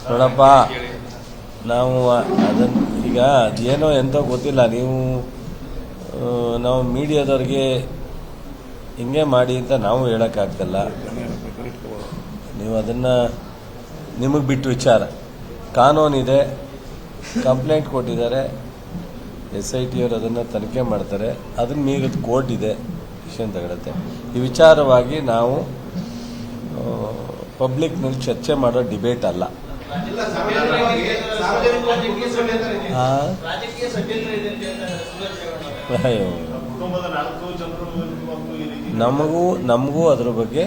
ನೋಡಪ್ಪ, ನಾವು ಅದನ್ನು ಈಗ ಅದೇನೋ ಎಂತೋ ಗೊತ್ತಿಲ್ಲ, ನಾವು ಮೀಡಿಯಾದವ್ರಿಗೆ ಹಿಂಗೆ ಮಾಡಿ ಅಂತ ನಾವು ಹೇಳೋಕ್ಕಾಗ್ತಲ್ಲ. ನೀವು ಅದನ್ನು ನಿಮಗೆ ಬಿಟ್ಟು ವಿಚಾರ. ಕಾನೂನಿದೆ, ಕಂಪ್ಲೇಂಟ್ ಕೊಟ್ಟಿದ್ದಾರೆ, SIT ಅವರು ಅದನ್ನು ತನಿಖೆ ಮಾಡ್ತಾರೆ, ಅದನ್ನ ಮೀರಿದ ಕೋರ್ಟ್ ಇದೆ, ಡಿಸಿಷನ್ ತಗೊಳುತ್ತೆ. ಈ ವಿಚಾರವಾಗಿ ನಾವು ಪಬ್ಲಿಕ್ನಲ್ಲಿ ಚರ್ಚೆ ಮಾಡೋ ಡಿಬೇಟ್ ಅಲ್ಲ. ನಮಗೂ ಅದ್ರ ಬಗ್ಗೆ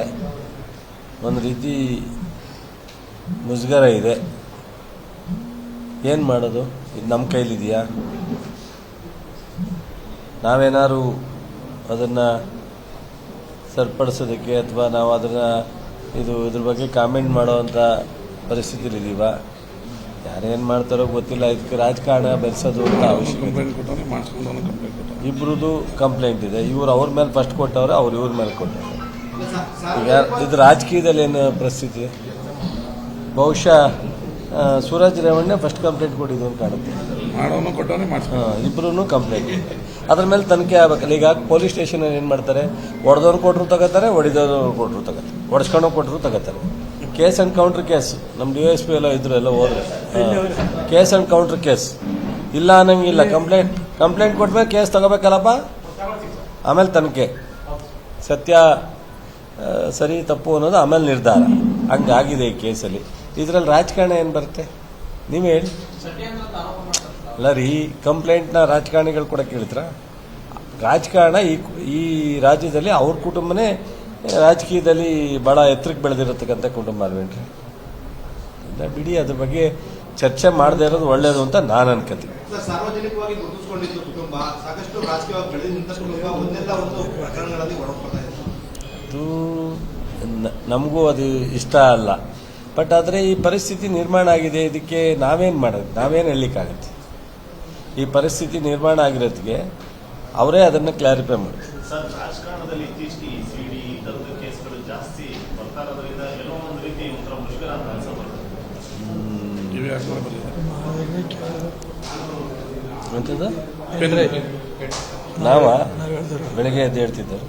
ಒಂದು ರೀತಿ ಮುಜುಗರ ಇದೆ. ಏನು ಮಾಡೋದು? ಇದು ನಮ್ಮ ಕೈಲಿದೆಯಾ? ನಾವೇನಾದ್ರು ಅದನ್ನು ಸರಿಪಡಿಸೋದಕ್ಕೆ ಅಥವಾ ನಾವು ಅದನ್ನು ಇದ್ರ ಬಗ್ಗೆ ಕಾಮೆಂಟ್ ಮಾಡೋವಂಥ ಪರಿಸ್ಥಿತಿಲಿದ್ದೀವ? ಯಾರೇನು ಮಾಡ್ತಾರೋ ಗೊತ್ತಿಲ್ಲ. ಇದಕ್ಕೆ ರಾಜಕಾರಣ ಬೆರೆಸೋದು ಅಂತ ಅವಶ್ಯಕತೆ. ಇಬ್ಬರದು ಕಂಪ್ಲೇಂಟ್ ಇದೆ. ಇವ್ರು ಅವ್ರ ಮೇಲೆ ಫಸ್ಟ್ ಕೊಟ್ಟವ್ರೆ, ಅವ್ರು ಇವ್ರ ಮೇಲೆ ಕೊಟ್ಟವ್ರೆ. ಈಗ ಇದು ರಾಜಕೀಯದಲ್ಲಿ ಏನು ಪರಿಸ್ಥಿತಿ? ಬಹುಶಃ ಸೂರಜ್ ರೇವಣ್ಣ ಫಸ್ಟ್ ಕಂಪ್ಲೇಂಟ್ ಕೊಟ್ಟಿದ್ದು ಅಂತ ಕಾಣುತ್ತೆ. ಇಬ್ಬರೂ ಕಂಪ್ಲೇಂಟ್. ಅದ್ರ ಮೇಲೆ ತನಿಖೆ ಆಗ್ಬೇಕಲ್ಲ. ಈಗ ಪೊಲೀಸ್ ಸ್ಟೇಷನ್ ಏನು ಮಾಡ್ತಾರೆ? ಹೊಡೆದವ್ರು ಕೊಟ್ಟರು ತಗೋತಾರೆ, ಹೊಡಿದವ್ರು ಕೊಟ್ಟರು ತಗೋತಾರೆ, ಹೊಡೆಸ್ಕೊಂಡು ಕೊಟ್ಟರು ತಗೋತಾರೆ. Case and counter case. ನಮ್ಮ DSP ಎಲ್ಲ ಇದ್ರು, ಎಲ್ಲ ಹೋದ್ರೆ ಕೇಸ್ ಆ್ಯಂಡ್ ಕೌಂಟ್ರ್ ಕೇಸ್ ಇಲ್ಲ ಅನ್ನಂಗಿಲ್ಲ. ಕಂಪ್ಲೇಂಟ್ ಕೊಟ್ಮೇಲೆ ಕೇಸ್ ತಗೋಬೇಕಲ್ಲಪ್ಪ, ಆಮೇಲೆ ತನಿಖೆ. ಸತ್ಯ ಸರಿ ತಪ್ಪು ಅನ್ನೋದು ಆಮೇಲೆ ನಿರ್ಧಾರ. ಹಂಗಾಗಿದೆ ಈ ಕೇಸಲ್ಲಿ. ಇದರಲ್ಲಿ ರಾಜಕಾರಣ ಏನು ಬರುತ್ತೆ? ನೀವು ಹೇಳಿ. ಅಲ್ಲ ರೀ, ಕಂಪ್ಲೇಂಟ್ನ ರಾಜಕಾರಣಿಗಳು ಕೂಡ ಕೇಳಿದ್ರ? ರಾಜಕಾರಣ ಈ ರಾಜ್ಯದಲ್ಲಿ ಅವ್ರ ಕುಟುಂಬನೇ ರಾಜಕೀಯದಲ್ಲಿ ಭಾಳ ಎತ್ತರಕ್ಕೆ ಬೆಳೆದಿರತಕ್ಕಂಥ ಕುಟುಂಬ ಅಲ್ವೇನ್ರಿ? ಇಲ್ಲ ಬಿಡಿ, ಅದ್ರ ಬಗ್ಗೆ ಚರ್ಚೆ ಮಾಡದೇ ಇರೋದು ಒಳ್ಳೇದು ಅಂತ ನಾನು ಅನ್ಕೋತೀನಿ. ಸಾರ್ವಜನಿಕವಾಗಿ ಗುರುತಿಸಿಕೊಂಡಿದ್ದು ಕುಟುಂಬ, ಸಾಕಷ್ಟು ರಾಜಕೀಯವಾಗಿ ಬೆಳೆದ ನಿಂತ ಕುಟುಂಬ, ಒಂದೆಲ್ಲ ಒಂದು ಪ್ರಕರಣಗಳಲ್ಲಿ ಒಳಪಡ್ತಾ ಇದೆ. ಅದು ನಮಗೂ ಅದು ಇಷ್ಟ ಅಲ್ಲ. ಬಟ್ ಆದರೆ ಈ ಪರಿಸ್ಥಿತಿ ನಿರ್ಮಾಣ ಆಗಿದೆ. ಇದಕ್ಕೆ ನಾವೇನು ಮಾಡೋದು? ನಾವೇನು ಹೇಳಲಿಕ್ಕಾಗತ್ತೆ? ಈ ಪರಿಸ್ಥಿತಿ ನಿರ್ಮಾಣ ಆಗಿರೋದಕ್ಕೆ ಅವರೇ ಅದನ್ನು ಕ್ಲಾರಿಫೈ ಮಾಡಿ. ಸರ್, ರಾಜಕಾರಣದಲ್ಲಿ ಇತ್ತೀಚೆಗೆ CID ಈ ಥರದ ಕೇಸ್ಗಳು ಜಾಸ್ತಿ ಬರ್ತಾ ಇರೋದ್ರಿಂದ ಏನೋ ಒಂದು ರೀತಿ ಒಂಥರ ಮುಷ್ಕರ ಅಂತ ಅನ್ಸೋದು. ನಾವ ಬೆಳಗ್ಗೆ ಎದ್ದು ಹೇಳ್ತಿದ್ದರು.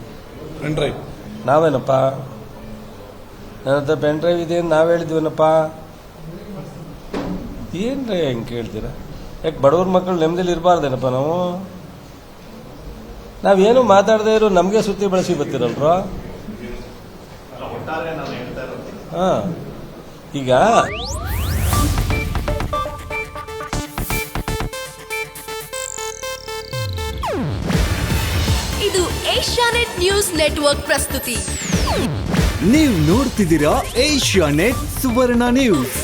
ನಾವೇನಪ್ಪ, ನನ್ನ ಹತ್ರ ಪೆನ್ ಡ್ರೈವ್ ಇದೆ ಅಂತ ನಾವು ಹೇಳಿದ್ವನಪ್ಪ. ಏನ್ರಿ ಹೆಂಗೆ ಕೇಳ್ತೀರ? ಯಾಕೆ ಬಡವ್ರ ಮಕ್ಕಳು ನೆಮ್ಮದಿಲಿ ಇರಬಾರ್ದೇನಪ್ಪ? ನಾವೇನು ಮಾತಾಡದೇ ಇರೋ ನಮಗೆ ಸುತ್ತಿ ಬಳಸಿ ಬರ್ತಿರಲ್ರ? ಹಾಂ, ಈಗ ಇದು ಏಷ್ಯಾನೆಟ್ ನ್ಯೂಸ್ ನೆಟ್ವರ್ಕ್ ಪ್ರಸ್ತುತಿ. ನೀವು ನೋಡ್ತಿದ್ದೀರಾ ಏಷ್ಯಾನೆಟ್ ಸುವರ್ಣ ನ್ಯೂಸ್.